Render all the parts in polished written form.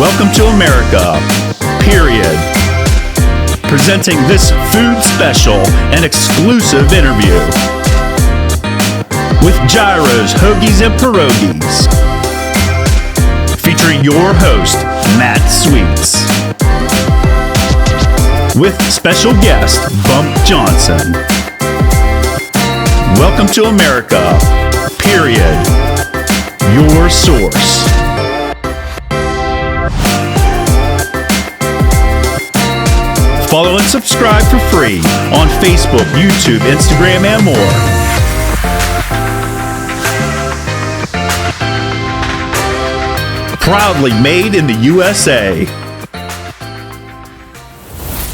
Welcome to America, period. Presenting this food special and exclusive interview with Gyros, Hoagies, and Pierogies. Featuring your host, Matt Sweets. With special guest, Bump Johnson. Welcome to America, period. Your source. Follow and subscribe for free on Facebook, YouTube, Instagram, and more. Proudly made in the USA.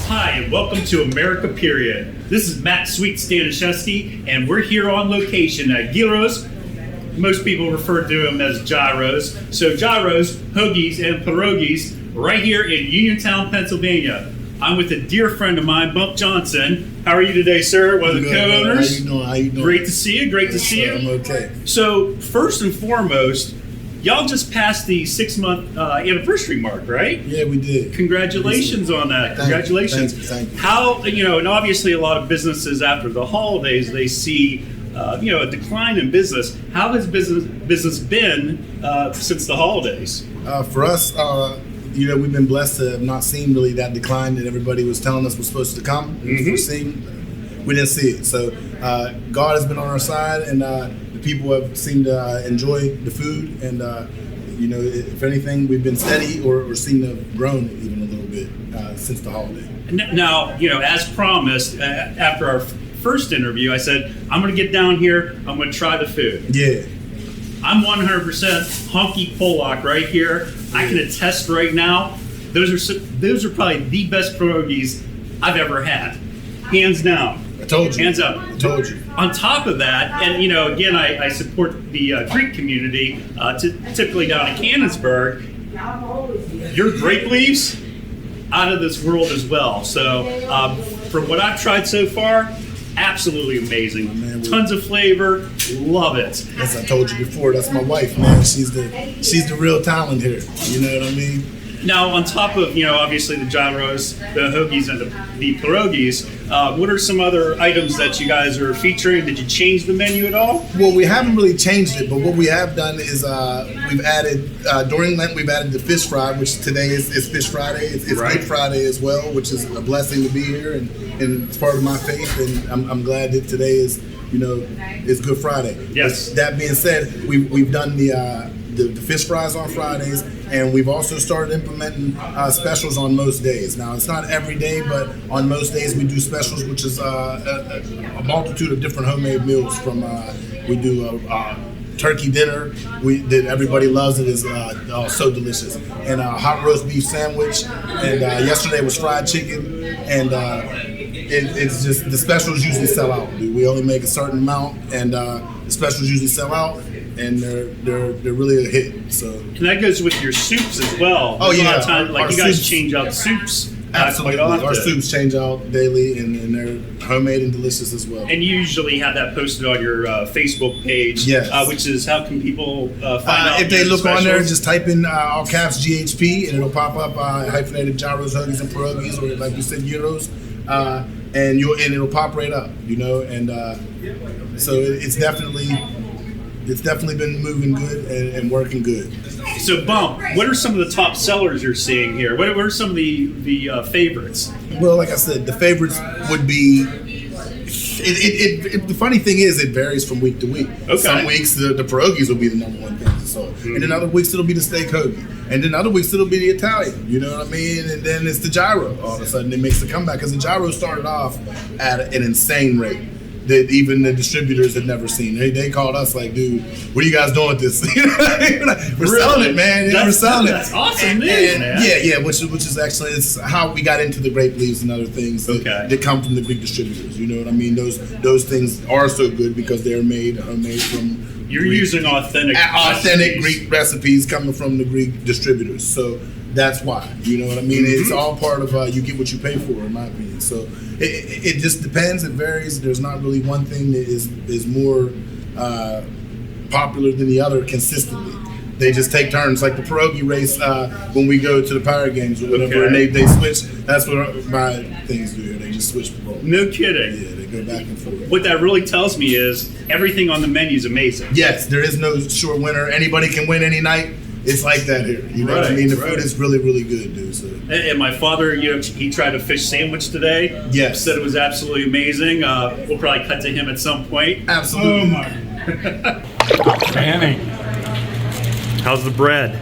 Hi, and welcome to America, period. This is Matt Sweets, Staniszewski, and we're here on location at Gyros. Most people refer to them as Gyros. So Gyros, Hoagies, and Pierogies right here in Uniontown, Pennsylvania. I'm with a dear friend of mine, Bump Johnson. How are you today, sir? One of the co-owners. How you doing? Great to see you. Great to see you. I'm okay. So first and foremost, y'all just passed the 6-month anniversary mark, right? Yeah, we did. Congratulations on that. Congratulations. Thank you. How, and obviously a lot of businesses after the holidays, they see, a decline in business. How has business been since the holidays? For us, we've been blessed to have not seen really that decline that everybody was telling us was supposed to come. Mm-hmm. We didn't see it. So God has been on our side, and the people have seemed to enjoy the food. And, if anything, we've been steady or seem to have grown even a little bit since the holiday. Now, as promised, after our first interview, I said, I'm going to get down here, I'm going to try the food. Yeah. I'm 100% honky Polak right here. I can attest right now, those are probably the best pierogies I've ever had. Hands down. I told you. Hands up. I told you. On top of that, and again, I support the Greek community, typically down in Canonsburg. Your grape leaves, out of this world as well. So from what I've tried so far, absolutely amazing. Man, tons of flavor. Love it. As I told you before, that's my wife, man. She's the real talent here. You know what I mean? Now, on top of, obviously the gyros, the hoagies, and the pierogies, what are some other items that you guys are featuring? Did you change the menu at all? Well, we haven't really changed it, but what we have done is we've added, during Lent, we've added the fish fry, which today is Fish Friday. It's right. Good Friday as well, which is a blessing to be here, and it's part of my faith, and I'm glad that today is, it's Good Friday. Yes. But that being said, we've done the fish fries on Fridays, and we've also started implementing specials on most days. Now, it's not every day, but on most days we do specials, which is a multitude of different homemade meals. From we do a turkey dinner that everybody loves. It is so delicious, and a hot roast beef sandwich. And yesterday was fried chicken, and it's just the specials usually sell out. We only make a certain amount, and the specials usually sell out. And they're really a hit. So, and that goes with your soups as well. Oh, yeah. A lot of times, you guys change out soups. Absolutely. Quite often. Our soups change out daily, and they're homemade and delicious as well. And you usually have that posted on your Facebook page. Yes. Which is, how can people find out? If they look specials? on there, just type in all caps GHP, and it'll pop up hyphenated gyros, hoagies, and pierogies, or like you said, gyros. And it'll pop right up, and so it's definitely been moving good and working good. So, Bump, what are some of the top sellers you're seeing here? What are some of the favorites? Well, like I said, the favorites would be. The funny thing is, it varies from week to week. Okay. Some weeks the pierogies will be the number one thing sold, and then other weeks it'll be the steak hoagie, and then other weeks it'll be the Italian. You know what I mean? And then it's the gyro. All of a sudden, it makes a comeback because the gyro started off at an insane rate that even the distributors had never seen. They called us like, dude, what are you guys doing with this? We're selling it, man. We're selling it. That's awesome news, man. Yeah, which is actually, it's how we got into the grape leaves and other things that come from the Greek distributors. You know what I mean? Those things are so good because they're made from. You're using authentic Greek recipes coming from the Greek distributors. So that's why. You know what I mean? Mm-hmm. It's all part of you get what you pay for, in my opinion. So it just depends. It varies. There's not really one thing that is more popular than the other consistently. they just take turns, like the pierogi race when we go to the Pirate games or whatever, and they switch. That's what my things do. They just switch the role. No kidding. Yeah, they go back and forth. What that really tells me is everything on the menu is amazing. Yes, there is no sure winner. Anybody can win any night. It's like that here. You know what I mean? The food is really, really good, dude. So. And my father, he tried a fish sandwich today. Yes. Said it was absolutely amazing. We'll probably cut to him at some point. Absolutely. Oh my. Outstanding. How's the bread?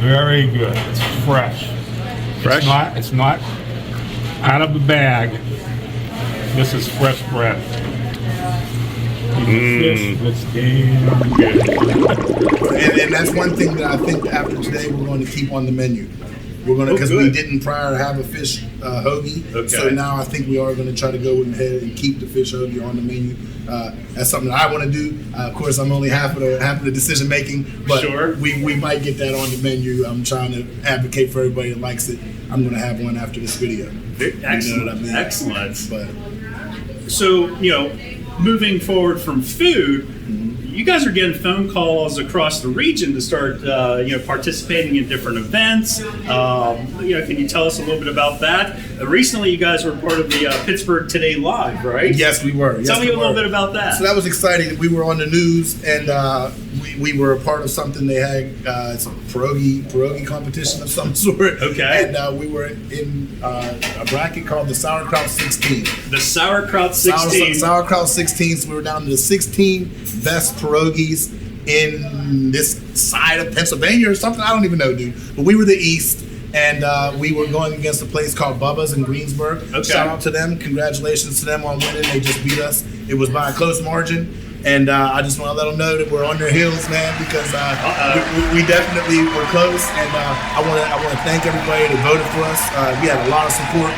Very good. It's fresh. Fresh? It's not out of the bag. This is fresh bread. Fish, it's damn good. And that's one thing that I think after today we're going to keep on the menu. We're going to, because we didn't prior have a fish hoagie. Okay. So now I think we are going to try to go ahead and keep the fish hoagie on the menu. That's something that I want to do. Of course, I'm only half of the decision making, but we might get that on the menu. I'm trying to advocate for everybody that likes it. I'm going to have one after this video. Excellent. You know what I mean? Excellent. But, so, moving forward from food, you guys are getting phone calls across the region to start, participating in different events. Can you tell us a little bit about that? Recently, you guys were part of the Pittsburgh Today Live, right? Yes, we were. Tell me a little bit about that. So that was exciting. We were on the news, and we were a part of something they had. It's a pierogi competition of some sort. Okay. And we were in a bracket called the Sauerkraut 16. The Sauerkraut 16. Sauerkraut 16. So we were down to the 16 best pierogies in this side of Pennsylvania or something. I don't even know, dude. But we were the East, and we were going against a place called Bubba's in Greensburg. Okay. Shout out to them. Congratulations to them on winning. They just beat us. It was by a close margin. And I just want to let them know that we're on their heels, man, because we definitely were close. And I want to thank everybody that voted for us. We had a lot of support.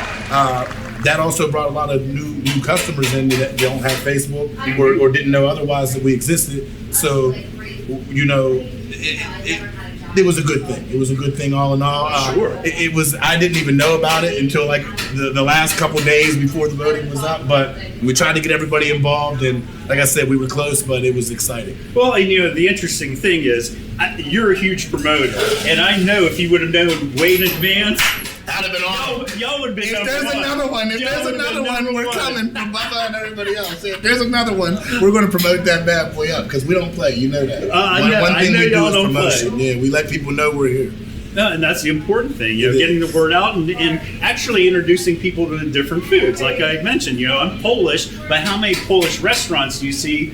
That also brought a lot of new customers in that don't have Facebook or didn't know otherwise that we existed. So, it was a good thing. It was a good thing all in all. Sure. It was. I didn't even know about it until like the last couple of days before the voting was up. But we tried to get everybody involved, and like I said, we were close, but it was exciting. Well, and the interesting thing is, you're a huge promoter, and I know if you would have known way in advance, I'd have been on. Y'all would have been. If there's another one, we're coming from Bubba and everybody else. If there's another one, we're going to promote that bad boy up because we don't play. You know that. One thing we do is promotion. Yeah, we let people know we're here. No, and that's the important thing, getting the word out and actually introducing people to the different foods. Like I mentioned, I'm Polish, but how many Polish restaurants do you see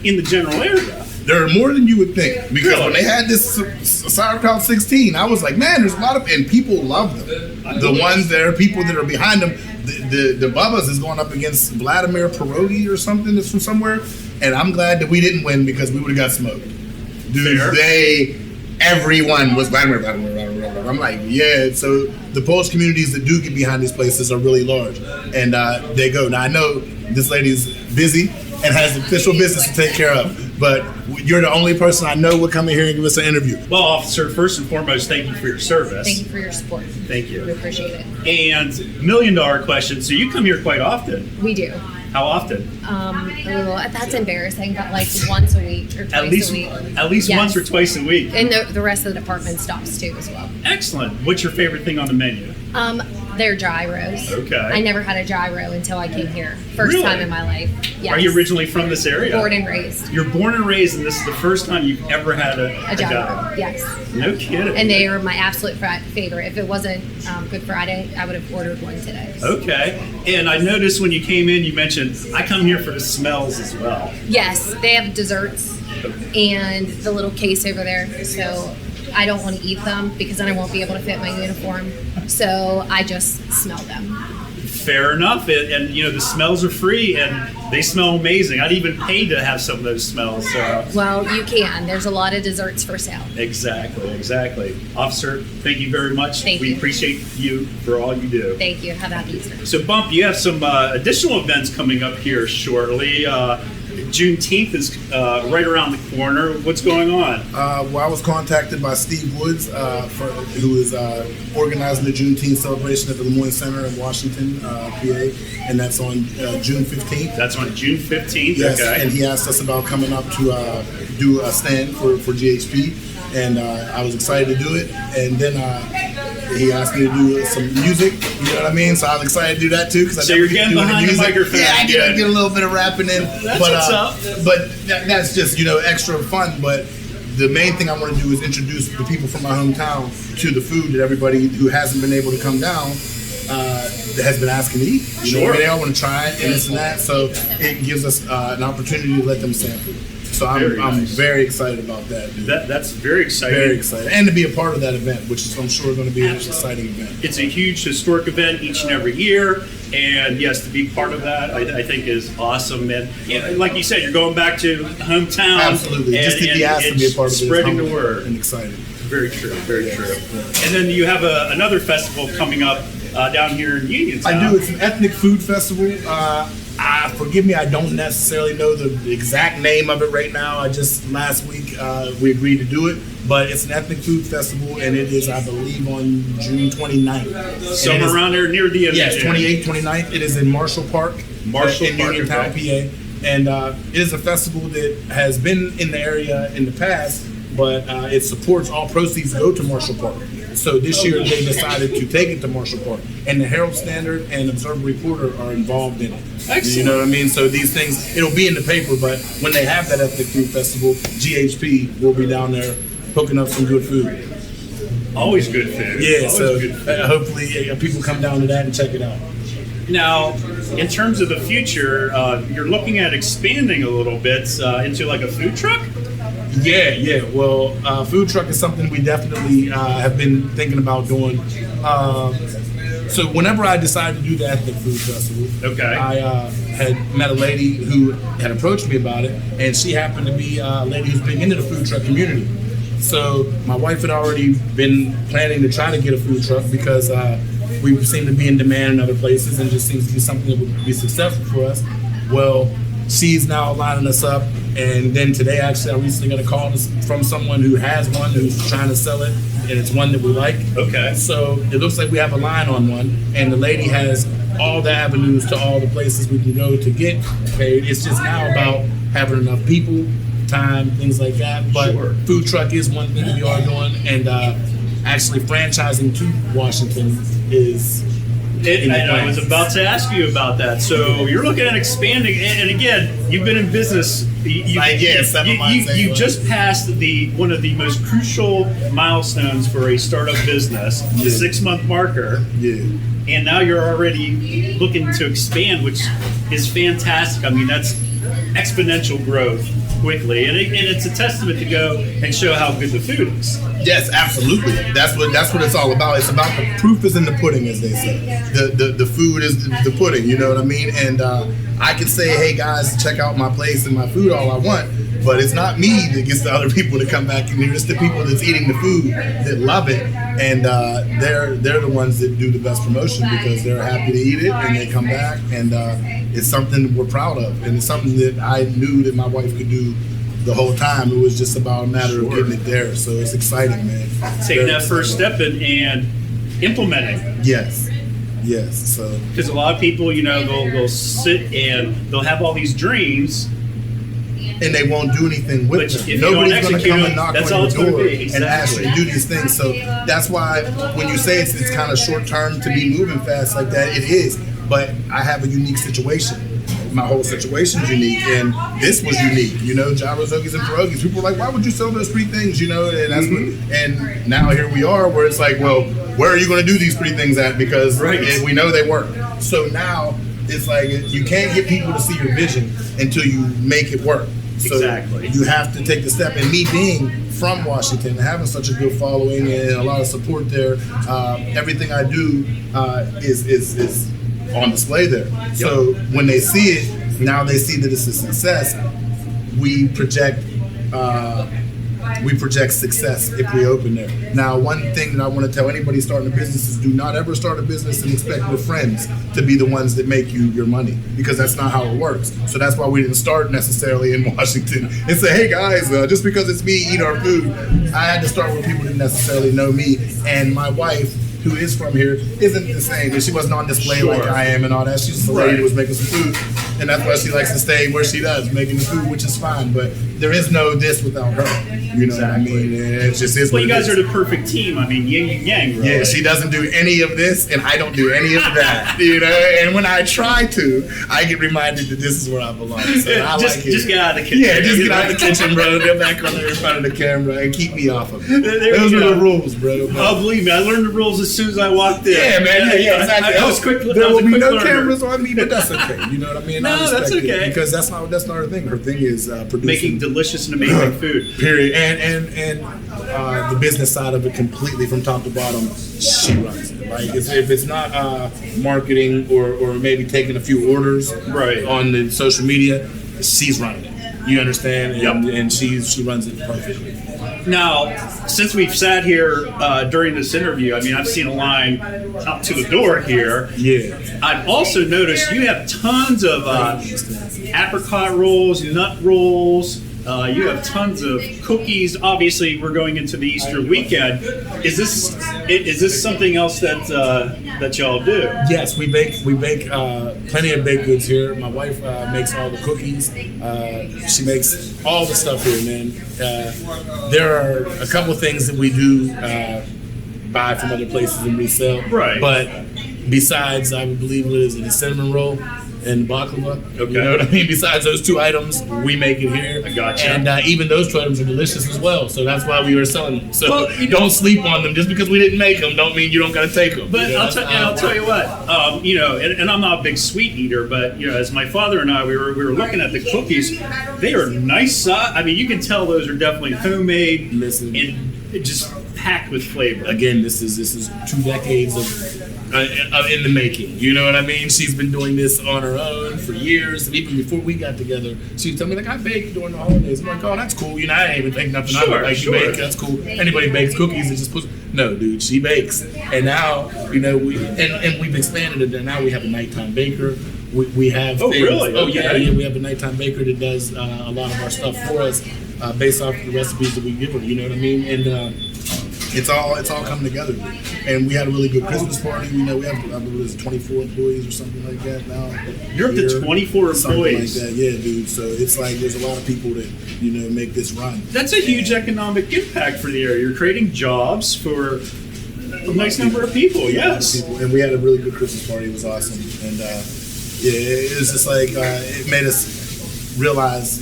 in the general area? There are more than you would think, because when they had this Sauerkraut 16, I was like, man, there's a lot of, and people love them. The ones that are people that are behind them, the Bubba's is going up against Vladimir Pierogi or something that's from somewhere, and I'm glad that we didn't win because we would have got smoked. Dude, everyone was Vladimir. I'm like, yeah. So the Polish communities that do get behind these places are really large, and they go. Now I know this lady's busy and has official business to take care of, but you're the only person I know would come in here and give us an interview. Well, officer, first and foremost, thank you for your service. Thank you for your support. Thank you. We appreciate it. And $1 million question. So you come here quite often. We do. How often? That's embarrassing, but like once a week or twice a week. At least once or twice a week. And the rest of the department stops too as well. Excellent. What's your favorite thing on the menu? They're gyros. Okay. I never had a gyro until I came here. First Really? time in my life. Yes. Are you originally from this area? Born and raised. You're born and raised, and this is the first time you've ever had a gyro. Yes. No kidding. And they are my absolute favorite. If it wasn't Good Friday, I would have ordered one today. Okay. And I noticed when you came in, you mentioned, I come here for the smells as well. Yes, they have desserts and the little case over there. So I don't want to eat them because then I won't be able to fit my uniform. So I just smell them. Fair enough. And the smells are free and they smell amazing. I'd even pay to have some of those smells. Well, you can. There's a lot of desserts for sale. Exactly. Officer, thank you very much. Thank we you. appreciate you for all you do. Thank you. Have a happy Easter. So, Bump, you have some additional events coming up here shortly. Juneteenth is right around the corner. What's going on? Well, I was contacted by Steve Woods, who is organizing the Juneteenth celebration at the Lemoyne Center in Washington, PA, and that's on June 15th. That's on June 15th. Yes, Okay. and he asked us about coming up to do a stand for GHP. and I was excited to do it. And then he asked me to do some music, you know what I mean? So I was excited to do that too. So you're getting behind the microphone. Yeah, I get a little bit of rapping in. That's what's up. But that's just, extra fun. But the main thing I want to do is introduce the people from my hometown to the food that everybody who hasn't been able to come down that has been asking to eat. Sure. They all want to try it and this and that. So it gives us an opportunity to let them sample. So I'm very excited about that, dude. That's very exciting. Very excited. And to be a part of that event, which is, I'm sure, going to be an exciting event. It's a huge historic event each and every year. And yes, to be part of that, I think is awesome. And like you said, you're going back to hometown. Absolutely. Just to be asked to be a part of it. Spreading the word. And excited. Very true, very true. And then you have another festival coming up down here in Uniontown. I do. It's an ethnic food festival. Forgive me, I don't necessarily know the exact name of it right now. Last week we agreed to do it, but it's an ethnic food festival, and it is, I believe, on June 29th. Somewhere around there near the end. Yes, 28th, 29th. It is in Marshall Park in Uniontown, PA. And it is a festival that has been in the area in the past, but it supports all proceeds go to Marshall Park. So this year they decided to take it to Marshall Park, and the Herald Standard and Observer Reporter are involved in it. Excellent. You know what I mean? So these things, it'll be in the paper, but when they have that ethnic food festival, GHP will be down there hooking up some good food. Always good food. Yeah, Always so good food. Hopefully people come down to that and check it out. Now, in terms of the future, you're looking at expanding a little bit into like a food truck? Yeah. Well, food truck is something we definitely have been thinking about doing. So whenever I decided to do the ethnic food festival, I had met a lady who had approached me about it, and she happened to be a lady who's been into the food truck community. So my wife had already been planning to try to get a food truck because we seem to be in demand in other places, and just seems to be something that would be successful for us. Well, she's now lining us up, and then today actually I recently got a call from someone who has one who's trying to sell it, and it's one that we like. Okay. So it looks like we have a line on one, and the lady has all the avenues to all the places we can go to get paid. It's just now about having enough people, time, things like that. But food truck is one thing we are doing, and actually franchising to Washington is. I was about to ask you about that. So you're looking at expanding, and again, you've been in business. You just passed one of the most crucial milestones for a startup business, the 6-month marker. Yeah. And now you're already looking to expand, which is fantastic. I mean, that's exponential growth quickly, and it's a testament to go and show how good the food is. Yes, absolutely. That's what it's all about. It's about the proof is in the pudding, as they say. The food is the pudding. You know what I mean? And I can say, hey guys, check out my place and my food all I want, but it's not me that gets the other people to come back in here. It's the people that's eating the food that love it, and they're the ones that do the best promotion because they're happy to eat it and they come back, and it's something we're proud of, and it's something that I knew that my wife could do the whole time. It was just about a matter of getting it there. So it's exciting, man. Taking that first step and implementing. Yes. So because a lot of people, they'll sit and they'll have all these dreams, and they won't do anything with them. Nobody's going to come and knock on your door and ask you to do these things. So that's why when you say it's kind of short term to be moving fast like that, it is. But I have a unique situation. My whole situation's unique, and this was unique. Gyros, Hoagies, and Pierogies. People were like, "Why would you sell those 3 things?" And that's and now here we are, where it's like, well, where are you going to do these 3 things at? Because we know they work. So now it's like you can't get people to see your vision until you make it work. So exactly. You have to take the step. And me being from Washington and having such a good following and a lot of support there, everything I do is on display there. Yep. So when they see it, now they see that it's a success. We project success if we open there. Now, one thing that I want to tell anybody starting a business is do not ever start a business and expect your friends to be the ones that make you your money, because that's not how it works. So that's why we didn't start necessarily in Washington and say, hey guys, just because it's me, eat our food. I had to start with people who didn't necessarily know me, and my wife, who is from here, isn't the same. And she wasn't on display like I am and all that. She's just a lady who was making some food. and that's why she likes to stay where she does, making the food, which is fine. But there is no this without her. You know what I mean? And it just is. Well, what you it guys is. are the perfect team. I mean, yin and yang, really. Yeah, she doesn't do any of this, and I don't do any of that. You know, and when I try to, I get reminded that this is where I belong. So I just, like it. just get out of the kitchen. Yeah, just get out of the kitchen, bro. Get back on there in front of the camera and keep me off of it. There Those you are go. the rules, bro. Oh, believe me, I learned the rules as soon as I walked in. Yeah, man. Yeah, exactly. I was quick. There I was will a be quick no learner. cameras on me, but that's okay. You know what I mean? No, I respect that's okay. it because that's not her thing. Her thing is producing, Making delicious and amazing food. period, and the business side of it completely from top to bottom. She runs it. Like if it's not marketing or maybe taking a few orders Right. on the social media, she's running it. You understand? And, Yep. and she runs it perfectly. Now, since we've sat here during this interview, I mean, I've seen a line up to the door here. Yeah. I've also noticed you have tons of apricot rolls, nut rolls. You have tons of cookies. Obviously, we're going into the Easter weekend. Is this something else that y'all do? Yes, we bake plenty of baked goods here. My wife makes all the cookies. She makes all the stuff here, man. There are a couple things that we do buy from other places and resell. Right. But besides, I would believe it is the cinnamon roll and baklava. Okay. You know what I mean? Besides those two items, we make it here. I gotcha. And even those two items are delicious as well. So that's why we were selling them. So Well, you know- don't sleep on them. Just because we didn't make them, don't mean you don't got to take them. But You know, I'll, that's tell how it tell you works. what, and I'm not a big sweet eater, but as my father and I, we were looking at the cookies. They are nice. I mean, you can tell those are definitely homemade Listen. and just packed with flavor. Again, this is 2 decades of in the making. You know what I mean? She's been doing this on her own for years, and even before we got together, she'd tell me like, I bake during the holidays. I'm like, oh, that's cool. You know, I ain't even think nothing of Sure, it. Like, sure. you bake, that's cool. Anybody bakes cookies and just puts. No, dude, she bakes, and now we've expanded it. And now we have a nighttime baker. We have Oh, things. really? Oh yeah, Okay. yeah. We have a nighttime baker that does a lot of our stuff for us based off the recipes that we give her. You know what I mean? And it's all coming together, and we had a really good Christmas party. We have I believe it's 24 employees or something like that now. You're up to Here, 24 something employees. like that. Yeah, dude. So it's like there's a lot of people that make this run. That's a huge economic impact for the area. You're creating jobs for a nice number of people. Yes. And we had a really good Christmas party. It was awesome, and it was just like it made us realize,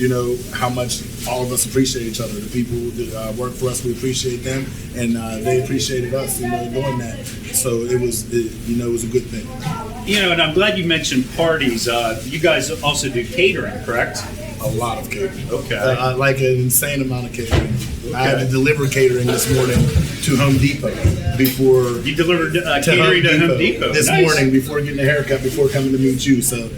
how much all of us appreciate each other. The people that work for us, we appreciate them, and they appreciated us, doing that. So it was a good thing. And I'm glad you mentioned parties. You guys also do catering, correct? A lot of catering. Okay. Like an insane amount of catering. I had to deliver catering this morning to Home Depot before. You delivered catering to Home Depot this Nice. morning before getting a haircut, before coming to meet you. So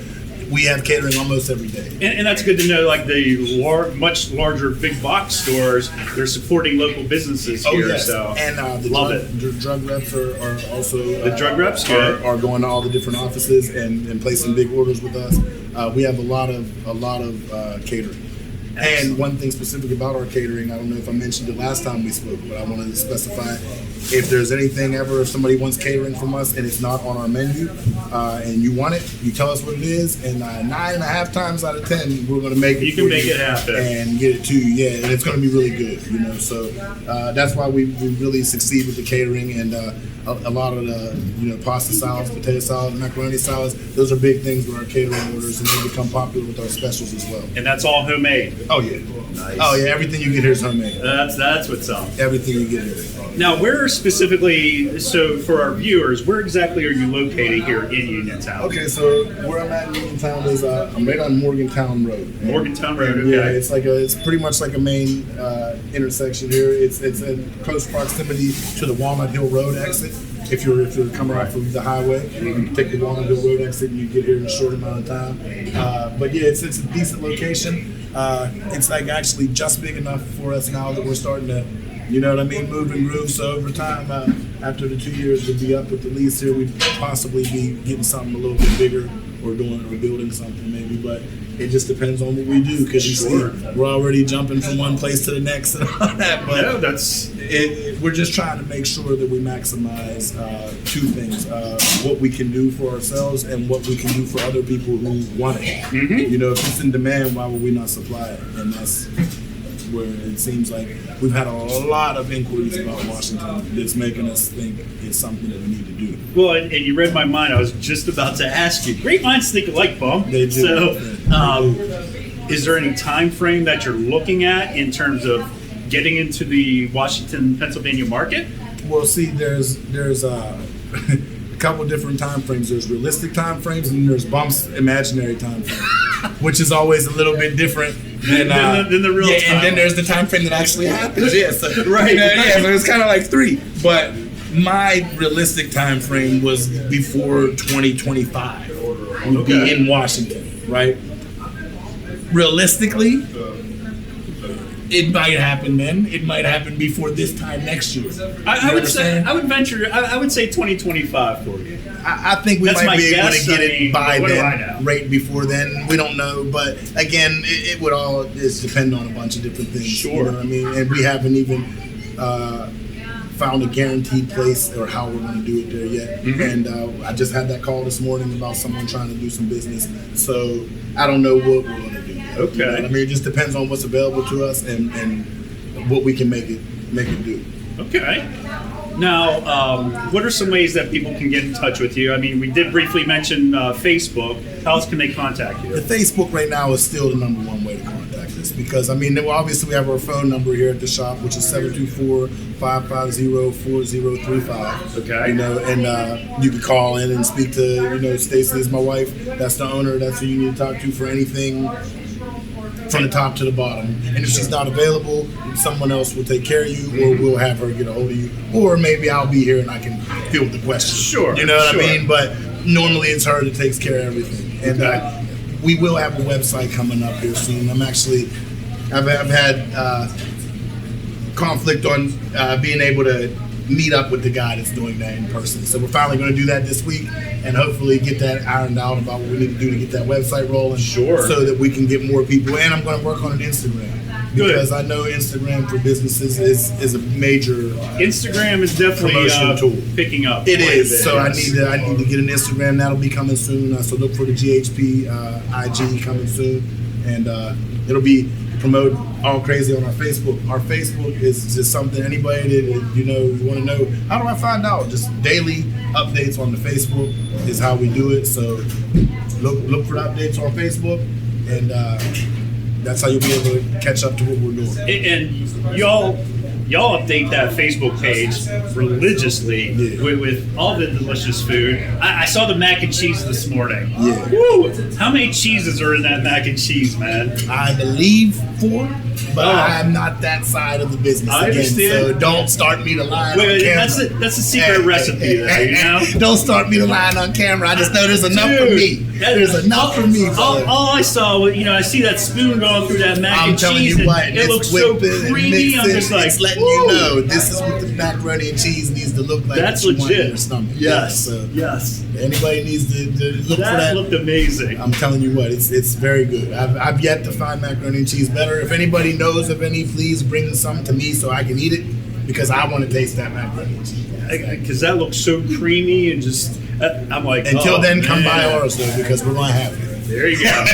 we have catering almost every day. And that's good to know. Like the much larger big box stores, they're supporting local businesses here. yes. So And the love drug reps are also The drug reps, good. are going to all the different offices and placing big orders with us. We have a lot of catering. And one thing specific about our catering, I don't know if I mentioned it last time we spoke, but I wanted to specify if there's anything ever, if somebody wants catering from us and it's not on our menu and you want it, you tell us what it is, and 9.5 times out of 10, we're going to make it. You can for make it happen. and get it to you, yeah, and it's going to be really good, So that's why we really succeed with the catering, and a lot of the pasta salads, potato salads, macaroni salads. Those are big things with our catering orders, and they become popular with our specials as well. And that's all homemade. Oh yeah, Nice. Oh yeah, everything you get here is homemade. That's what's up. Everything you get here. Now, where specifically? So, for our viewers, where exactly are you located here in Uniontown? Okay, so where I'm at in Uniontown is I'm right on Morgantown Road. Morgantown Road. Okay. Yeah, it's pretty much like a main intersection here. It's in close proximity to the Walnut Hill Road exit. If you're coming off of the highway, you take the Walnut Hill Road exit and you get here in a short amount of time. But yeah, it's a decent location. It's like actually just big enough for us now that we're starting to, move and groove. So over time, after the 2 years we'll be up with the lease here, we'd possibly be getting something a little bit bigger or building something maybe. But it just depends on what we do, because you see, we're already jumping from one place to the next and all that. But No, that's we're just trying to make sure that we maximize two things: what we can do for ourselves and what we can do for other people who want it. Mm-hmm. You know, if it's in demand, why would we not supply it? And that's where it seems like we've had a lot of inquiries about Washington that's making us think it's something that we need to do. Well, and you read my mind. I was just about to ask you. Great minds think alike, Bum. They do. So, is there any time frame that you're looking at in terms of getting into the Washington, Pennsylvania market? Well, see, there's a couple different time frames. There's realistic time frames, and there's Bump's imaginary time frame, which is always a little bit different than the real time. And then there's the time frame that actually happens. Yes, Right. So it's kind of like three. But my realistic time frame was before 2025. We'll be in Washington, right? Realistically, it might happen then. It might happen before this time next year. I would say 2025 for you. I think we That's might my be able guess. to get I mean, it by what do I then, know? right before then. We don't know, but again, it would all just depend on a bunch of different things. Sure. You know what I mean? And we haven't even found a guaranteed place or how we're going to do it there yet. Mm-hmm. And I just had that call this morning about someone trying to do some business. So I don't know what we're going to do. Okay. You know what I mean, it just depends on what's available to us and what we can make it do. Okay. Now, what are some ways that people can get in touch with you? I mean, we did briefly mention Facebook. How else can they contact you? The Facebook right now is still the number one way to contact us because, I mean, obviously we have our phone number here at the shop, which is 724-550-4035. Okay. You know, and you can call in and speak to, you know, Stacy is my wife. That's the owner. That's who you need to talk to for anything from the top to the bottom. And if she's not available, someone else will take care of you, or we'll have her get a hold of you, or maybe I'll be here and I can field the questions. Sure. You know what sure. I mean? But normally it's her that takes care of everything. And we will have a website coming up here soon. I've had conflict on being able to meet up with the guy that's doing that in person. So we're finally going to do that this week and hopefully get that ironed out about what we need to do to get that website rolling. Sure. So that we can get more people. And I'm going to work on an Instagram. Good. Because I know Instagram for businesses is a major Instagram is definitely promotion tool. Picking up. It quite a is. bit, So yes. I need to get an Instagram. That'll be coming soon. So look for the GHP IG coming soon, and it'll be promoted all crazy on our Facebook. Our Facebook is just something anybody that you want to know. How do I find out? Just daily updates on the Facebook is how we do it. So look for updates on Facebook, and that's how you'll be able to catch up to what we're doing. And y'all update that Facebook page religiously with all the delicious food. I saw the mac and cheese this morning. Yeah. Woo! How many cheeses are in that mac and cheese, man? I believe 4, but I'm not that side of the business I again. understand. So don't start me to line on Wait, camera. that's a secret recipe there, you know? Don't start me to line on camera. I just know there's enough for Dude, me. There's enough for me. All I saw was, I see that spoon going through that mac I'm and telling cheese, you what, and it looks so whipping and creamy. I'm mixing. just like, It's letting woo! you know this is what the macaroni and cheese needs to look like. That's that you want in legit. your stomach. Yes, So yes. anybody needs to look for That that. looked amazing. I'm telling you what, it's very good. I've yet to find macaroni and cheese better. If anybody knows of any, please bring some to me so I can eat it because I want to taste that macaroni and cheese. Because that looks so creamy and just, I'm like, Until oh, then, come man. by ours though because we're gonna have it. There you go.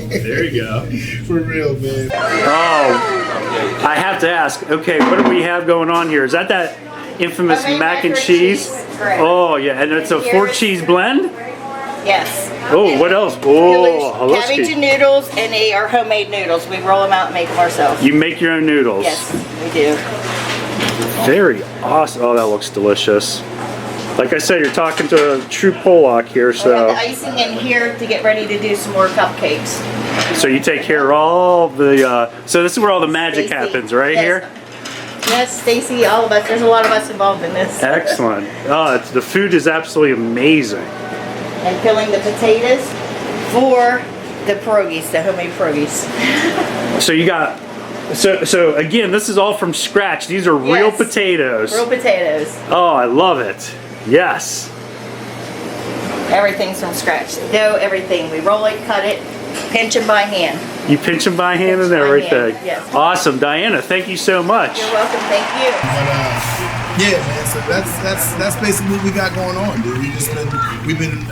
There you go. For real, man. Oh, I have to ask. Okay, what do we have going on here? Is that infamous mac and cheese? Correct. Oh yeah, and it's a 4-cheese blend. Yes. Oh, what else? Oh, Cabbage and noodles, and they are homemade noodles. We roll them out and make them ourselves. You make your own noodles. Yes, we do. Very awesome. Oh, that looks delicious. Like I said, you're talking to a true Polak here, We have so the icing in here to get ready to do some more cupcakes. you take care of all the. So this is where all the magic Stacy. happens, right Yes. here. Yes, Stacy, all of us. There's a lot of us involved in this. Excellent. Oh, the food is absolutely amazing. And peeling the potatoes for the pierogies, the homemade pierogies. So you got. So again, this is all from scratch. These are real Yes. potatoes. Real potatoes. Oh, I love it. Yes. Everything's from scratch. The dough, everything. We roll it, cut it, Pinch them by hand. You pinch them by hand and Pinch by everything. hand, yes. Awesome, Diana. Thank you so much. You're welcome. Thank you. But yeah, man. So that's basically what we got going on, dude. We've been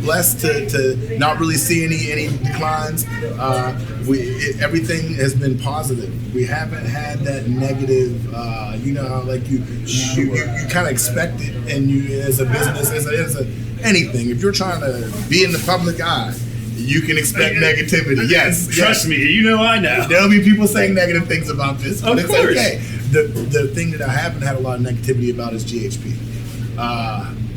blessed to not really see any declines. Everything has been positive. We haven't had that negative. You know how like you kind of expect it, and you as a business as a anything. If you're trying to be in the public eye, you can expect negativity. Yes, Trust me, you know I know. There'll be people saying negative things about this, but Of it's course. okay. The thing that I haven't had a lot of negativity about is GHP.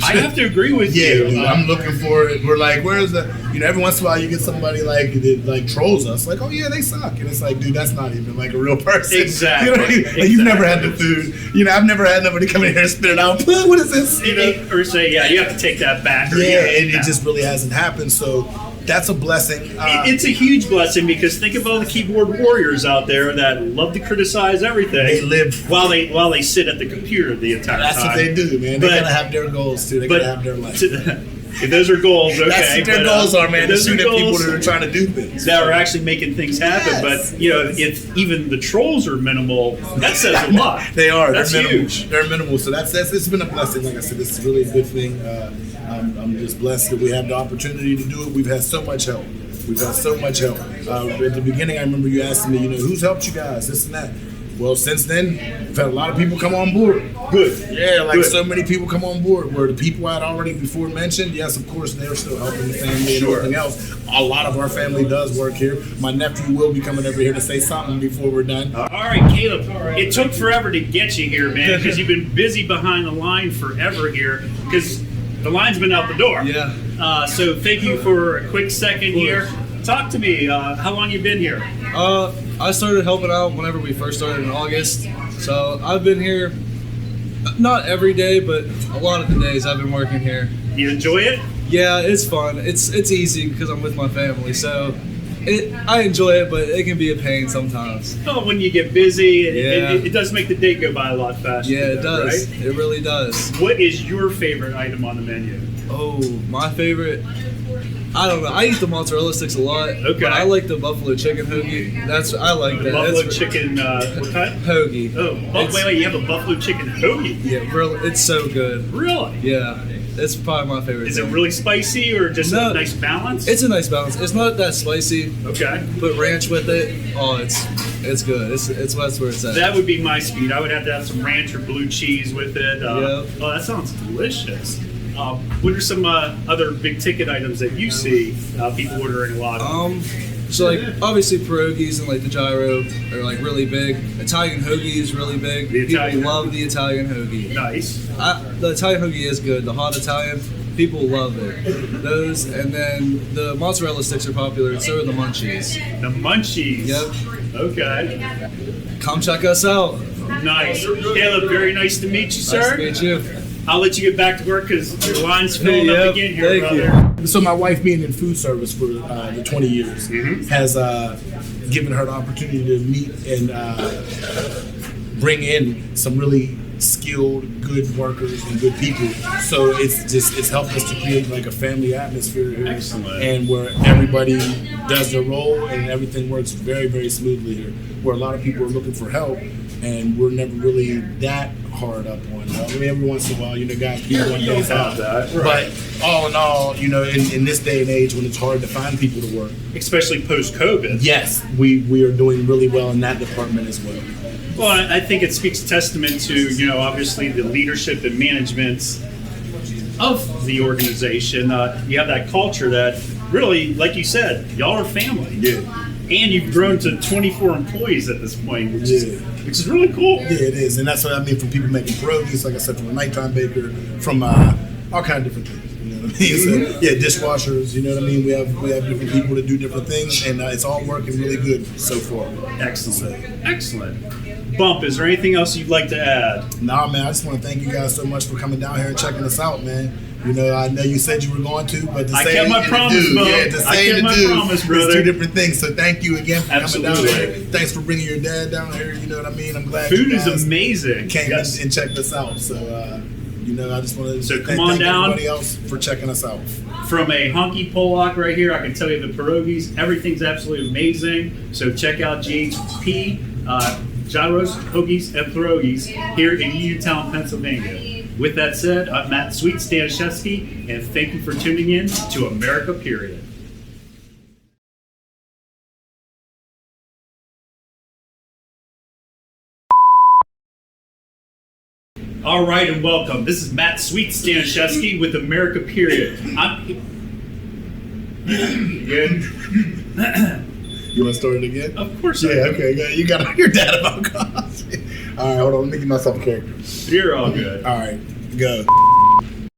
I have to agree with Yeah, you. dude, I'm looking for it. We're like, where's the? You know, every once in a while you get somebody like that like trolls us, like, oh yeah, they suck, and it's like, dude, that's not even like a real person. Exactly. You know what I mean? Like, you've never had the food. You know, I've never had nobody come in here and spit it out. What is this? You know? Or say, yeah, you have to take that back. Or, Yeah, and no. it just really hasn't happened. So that's a blessing. It's a huge blessing because think of all the keyboard warriors out there that love to criticize everything. They live- while they sit at the computer the entire That's time. what they do, man. They gotta have their goals too. They gotta have their life. If those are goals, okay. That's what their but, goals are, man. To those shoot are at people goals that are trying to do things. that are actually making things happen. Yes. But you know, if even the trolls are minimal, that says a lot. They are. That's They're minimal. huge. They're minimal. So that's it's been a blessing. Like I said, this is really a good thing. I'm just blessed that we have the opportunity to do it. We've had so much help. We've had so much help. At the beginning, I remember you asking me, you know, who's helped you guys, this and that. Well, since then, we've had a lot of people come on board. Good. Yeah, like Good. so many people come on board. Where the people I had already before mentioned, yes, of course, they're still helping the family Sure. and everything else. A lot of our family does work here. My nephew will be coming over here to say something before we're done. All right, Caleb. It took forever to get you here, man, because you've been busy behind the line forever here. Because the line's been out the door. Yeah. So thank you for a quick second here. Talk to me. How long you been here? I started helping out whenever we first started in August. So I've been here, not every day, but a lot of the days I've been working here. You enjoy it? Yeah, it's fun. It's easy because I'm with my family. So I enjoy it, but it can be a pain sometimes. Oh, when you get busy, Yeah. it does make the day go by a lot faster. Yeah, it though, does. Right? It really does. What is your favorite item on the menu? Oh, my favorite. I don't know. I eat the mozzarella sticks a lot. Okay. But I like the buffalo chicken hoagie. I like that. Buffalo That's chicken, what kind? hoagie. Oh, wait, you have a buffalo chicken hoagie? Yeah, it's so good. Really? Yeah, it's probably my favorite. Is it thing. really spicy or just No. a nice balance? It's a nice balance. It's not that spicy. Okay. Put ranch with it. Oh, it's good. It's that's where it's at. That would be my speed. I would have to have some ranch or blue cheese with it. Oh, that sounds delicious. What are some other big ticket items that you see people ordering a lot of? So like obviously pierogies and like the gyro are like really big. Italian hoagie is really big. The People Italian- love the Italian hoagie. Nice. The Italian hoagie is good. The hot Italian, people love it. Those and then the mozzarella sticks are popular, and so are the munchies. The munchies. Yep. Okay. Come check us out. Nice. Caleb, very nice to meet you, sir. Nice to meet you. I'll let you get back to work because your line's filling up Yep, again here, thank you. brother. So my wife being in food service for the 20 years has given her the opportunity to meet and bring in some really skilled, good workers and good people. So it's helped us to create like a family atmosphere here. Excellent. And where everybody does their role and everything works very, very smoothly here. Where a lot of people are looking for help and we're never really that hard up on them. I mean, every once in a while, you know, guys be one day's out. But all in all, you know, in this day and age when it's hard to find people to work, Especially post-COVID. yes, we are doing really well in that department as well. Well, I think it speaks testament to, you know, obviously the leadership and management of the organization. You have that culture that really, like you said, y'all are family. Yeah. And you've grown to 24 employees at this point, which is really cool. Yeah, it is, and that's what I mean from people making pierogies, like I said, from a nighttime baker, from all kind of different things. You know what I mean? So, yeah, dishwashers. You know what I mean? We have different people that do different things, and it's all working really good so far. Excellent. Excellent. Bump, is there anything else you'd like to add? Nah, man, I just want to thank you guys so much for coming down here and checking us out, man. You know, I know you said you were going to, but to I say kept my and to promise, do, Bo. yeah, to I say kept and to my do promise, is brother. two different things. So thank you again for coming down Absolutely. here. Thanks for bringing your dad down here. You know what I mean? I'm glad Food you is guys amazing. came Yes. and checked us out. So I just want to So come thank on down. everybody else for checking us out. From a honky Pollock right here, I can tell you the pierogies, everything's absolutely amazing. So check out GHP, Gyros, Hoagies, and Pierogies here in Uniontown, Pennsylvania. With that said, I'm Matt Sweets, Staniszewski, and thank you for tuning in to America Period. All right, and welcome. This is Matt Sweets, Staniszewski with America Period. Good. You want to start it again? Of course. Yeah, I do. okay. Yeah, you got your dad about coffee. All right, hold on. Let me get myself a character. You're all good. All right, go.